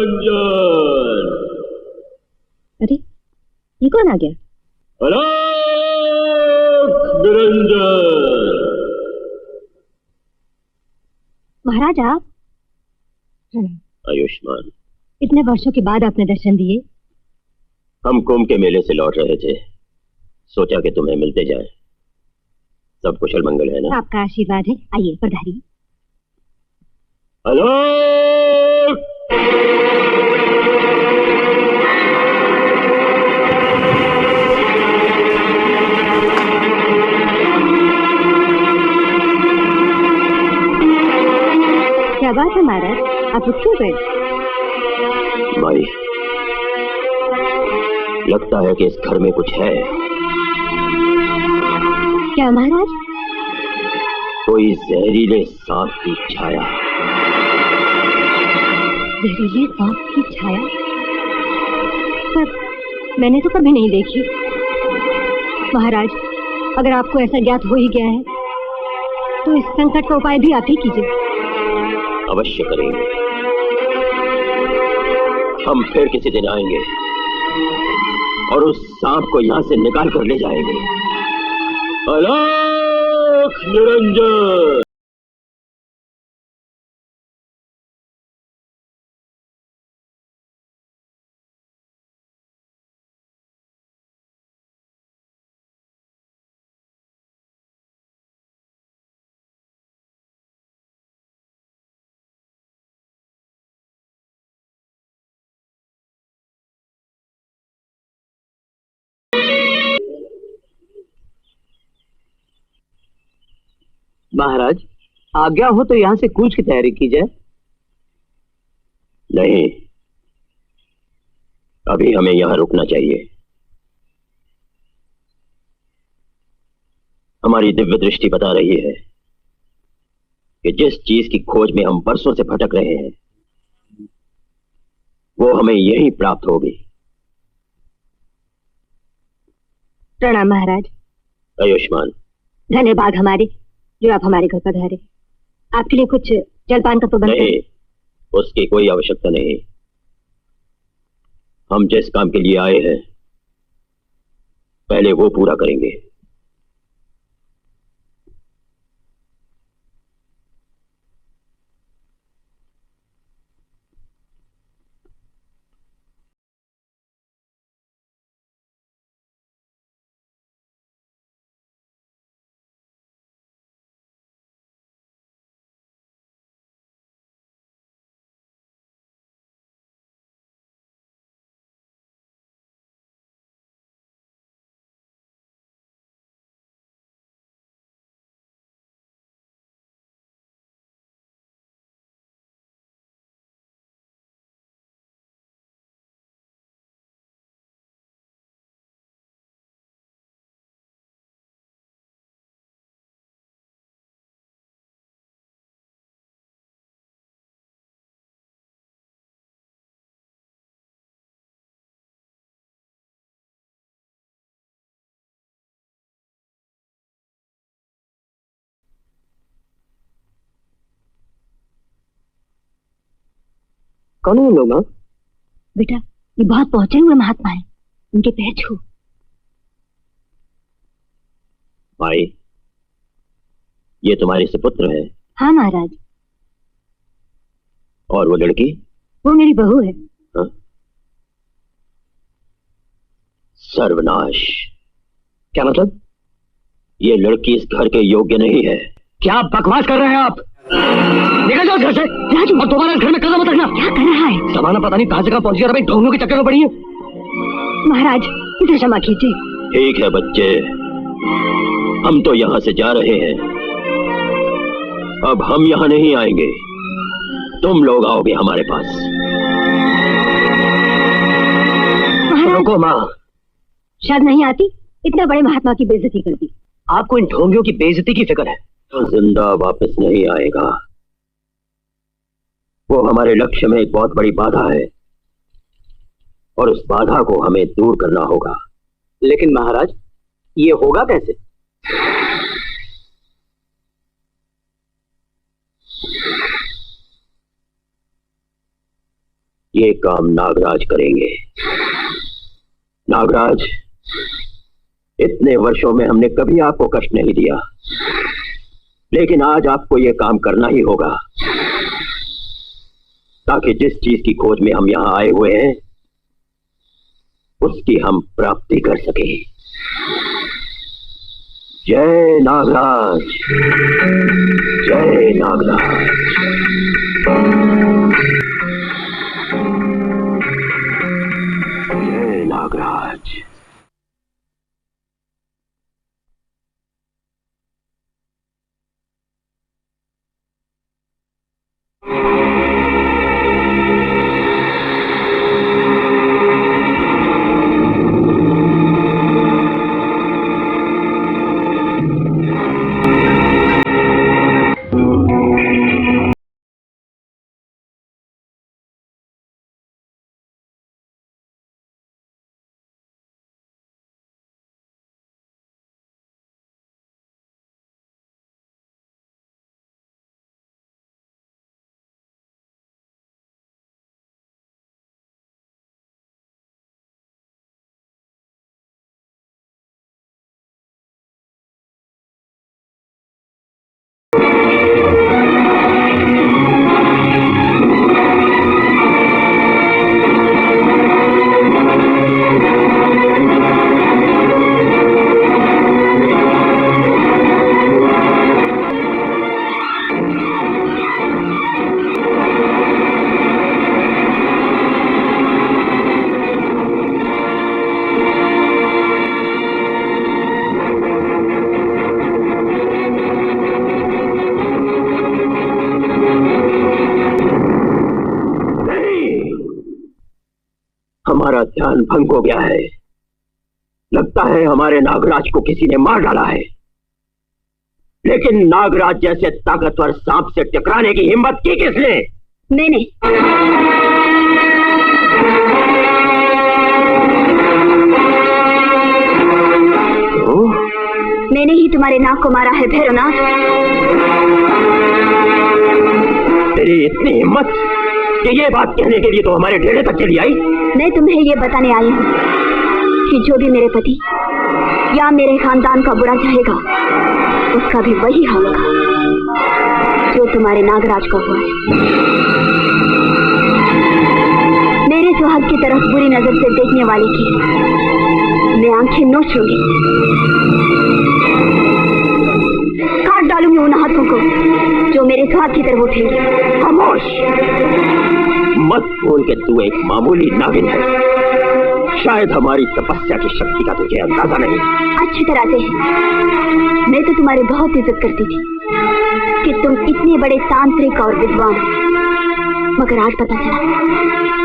निरंजन। अरे ये कौन आ गया? अलख निरंजन। महाराज आप? आयुष्मान, इतने वर्षों के बाद आपने दर्शन दिए। हम कुंभ के मेले से लौट रहे थे, सोचा कि तुम्हें मिलते जाएं। सब कुशल मंगल है ना? आपका आशीर्वाद है, आइए पधारिए। अलख। क्या बात है महाराज, आप रुक क्यों गए? माई, लगता है कि इस घर में कुछ है। क्या महाराज? कोई जहरीले सांप की छाया। जहरीले सांप की छाया? पर मैंने तो कभी नहीं देखी। महाराज, अगर आपको ऐसा ज्ञात हो ही गया है तो इस संकट का उपाय भी आप ही कीजिए। अवश्य करेंगे। हम फिर किसी दिन आएंगे और उस सांप को यहां से निकाल कर ले जाएंगे। अलख निरंजन। महाराज, आज्ञा हो तो यहाँ से कूच की तैयारी की जाए। नहीं, अभी हमें यहां रुकना चाहिए। हमारी दिव्य दृष्टि बता रही है कि जिस चीज की खोज में हम बरसों से भटक रहे हैं वो हमें यहीं प्राप्त होगी। प्रणाम महाराज। आयुष्मान। धन्यवाद हमारे, जो आप हमारे घर पधारे। आपके लिए कुछ जलपान का प्रबंध? नहीं, उसकी कोई आवश्यकता नहीं। हम जिस काम के लिए आए हैं पहले वो पूरा करेंगे। कौन है लोग? बेटा, ये बहुत पहुंचे हुए महात्मा हैं, उनके पैर छू। भाई, ये तुम्हारे सुपुत्र है? हाँ महाराज। और वो लड़की? वो मेरी बहू है। हाँ? सर्वनाश। क्या मतलब? ये लड़की इस घर के योग्य नहीं है। क्या बकवास कर रहे हैं आप? निकल जाओ घर से। राजू, और दोबारा घर में कदम मत रखना। क्या कर रहा है? समाना पता नहीं कहां से कहां पहुंच गया, ढोंगियों के चक्कर में पड़ी है। महाराज, इसे क्षमा कीजिए। ठीक है बच्चे, हम तो यहाँ से जा रहे हैं। अब हम यहाँ नहीं आएंगे, तुम लोग आओगे हमारे पास। रुको माँ। शायद नहीं आती, इतने बड़े महात्मा की बेइज्जती कर दी। आपको इन ढोंगियों की बेइज्जती की फिक्र है? तो जिंदा वापस नहीं आएगा। वो हमारे लक्ष्य में एक बहुत बड़ी बाधा है और उस बाधा को हमें दूर करना होगा। लेकिन महाराज, ये होगा कैसे? ये काम नागराज करेंगे। नागराज, इतने वर्षों में हमने कभी आपको कष्ट नहीं दिया, लेकिन आज आपको ये काम करना ही होगा, ताकि जिस चीज की खोज में हम यहां आए हुए हैं उसकी हम प्राप्ति कर सके। जय नागराज, जय नागराज। जय नागराज। हमारा ध्यान भंग हो गया है। लगता है हमारे नागराज को किसी ने मार डाला है, लेकिन नागराज जैसे ताकतवर सांप से टकराने की हिम्मत की किसने? मैंने। तो? मैंने ही तुम्हारे नाग को मारा है भैरवनाथ। तेरी इतनी हिम्मत कि ये बात कहने के लिए तो हमारे डेरे तक चली आई? मैं तुम्हें ये बताने आई हूँ कि जो भी मेरे पति या मेरे खानदान का बुरा चाहेगा उसका भी वही हाल होगा जो तुम्हारे नागराज को हुआ है। मेरे सुहाग की तरफ बुरी नजर से देखने वाले की मैं आंखें नोच लूंगी, काट डालूंगी उन हाथों को जो मेरे सुहाग की तरफ उठेंगे। खामोश, मत बोल के तू एक मामूली नागिन है। शायद हमारी तपस्या की शक्ति का तुझे अंदाजा नहीं। अच्छी तरह से। मैं तो तुम्हारी बहुत इज्जत करती थी कि तुम इतने बड़े तांत्रिक और विद्वान, मगर आज पता चला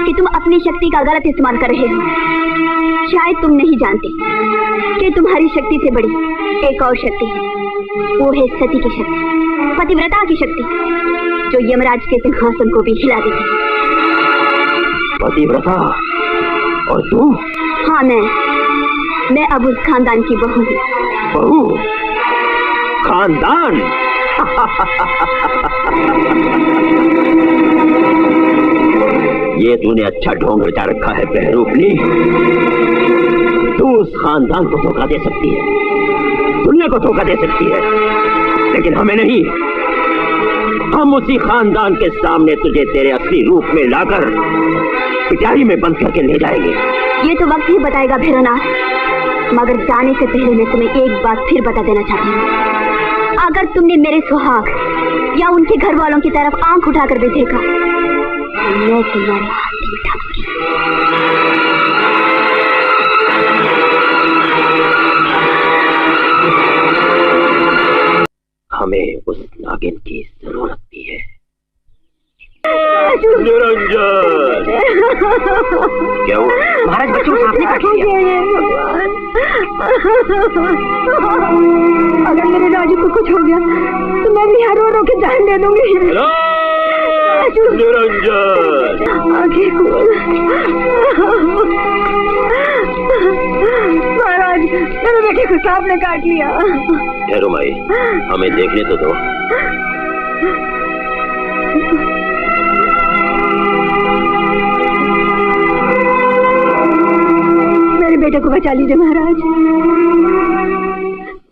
कि तुम अपनी शक्ति का गलत इस्तेमाल कर रहे हो। शायद तुम नहीं जानते कि तुम्हारी शक्ति से बड़ी एक और शक्ति है, वो है सती की शक्ति, पतिव्रता की शक्ति, जो यमराज के सिंहासन को भी हिला देती है। पतिव्रता? और तू? हाँ, मैं अब उस खानदान की बहू हूँ। बहू? खानदान? ये तूने अच्छा ढोंग रचा रखा है बहरूपनी। तू उस खानदान को धोखा दे सकती है, दुनिया को धोखा दे सकती है, लेकिन हमें नहीं। हम उसी खानदान के सामने तुझे तेरे असली रूप में लाकर पिटारी में बंद करके ले जाएंगे। ये तो वक्त ही बताएगा भैरवनाथ, मगर जाने से पहले मैं तुम्हें एक बात फिर बता देना चाहती हूँ। अगर तुमने मेरे सुहाग या उनके घर वालों की तरफ आंख उठाकर भी देखा तो मैं तुम्हारे हाथ से मिटा दूंगी। हमें उस नागिन की जरूरत भी है। निरंजन! क्या हुआ? महाराज, बच्चों को आपने काट लिया। अगर मेरे राजू को कुछ हो गया तो मैं भी रो रो के जान दे दूंगी। निरंजन! आगे महाराज, मेरे बेटे को सांप ने काट लिया। ठहरो माई, हमें देखने तो दो। बेटे को बचा लीजिए महाराज।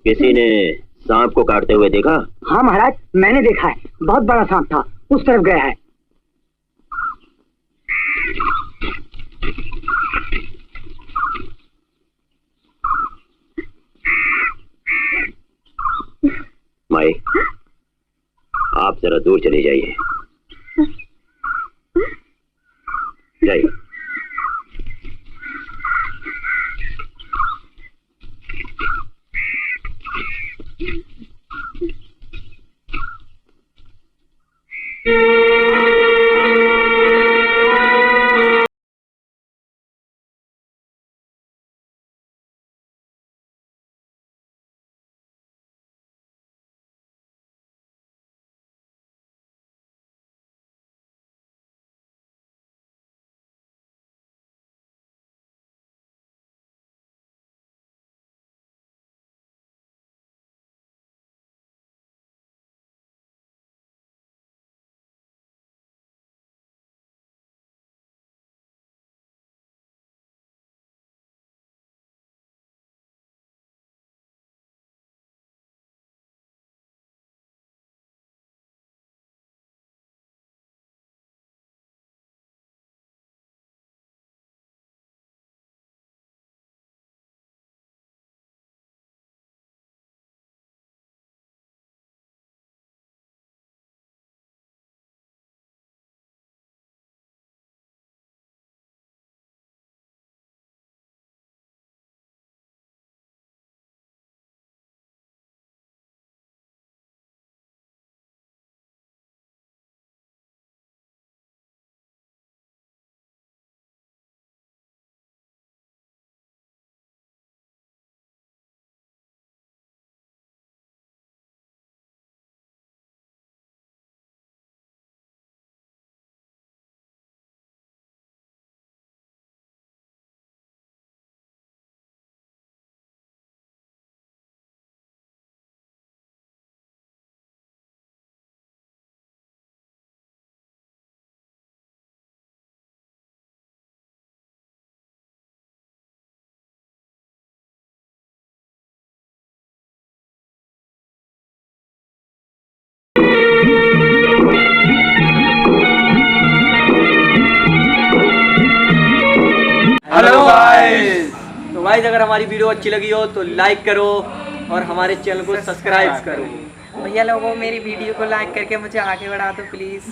किसी ने सांप को काटते हुए देखा? हाँ महाराज, मैंने देखा है, बहुत बड़ा सांप था, उस तरफ गया है। माई, आप जरा दूर चले जाइए। जाइए। हेलो गाइस, तो गाइस अगर हमारी वीडियो अच्छी लगी हो तो लाइक करो और हमारे चैनल को सब्सक्राइब करो। भैया लोगों, मेरी वीडियो को लाइक करके मुझे आगे बढ़ा दो प्लीज़।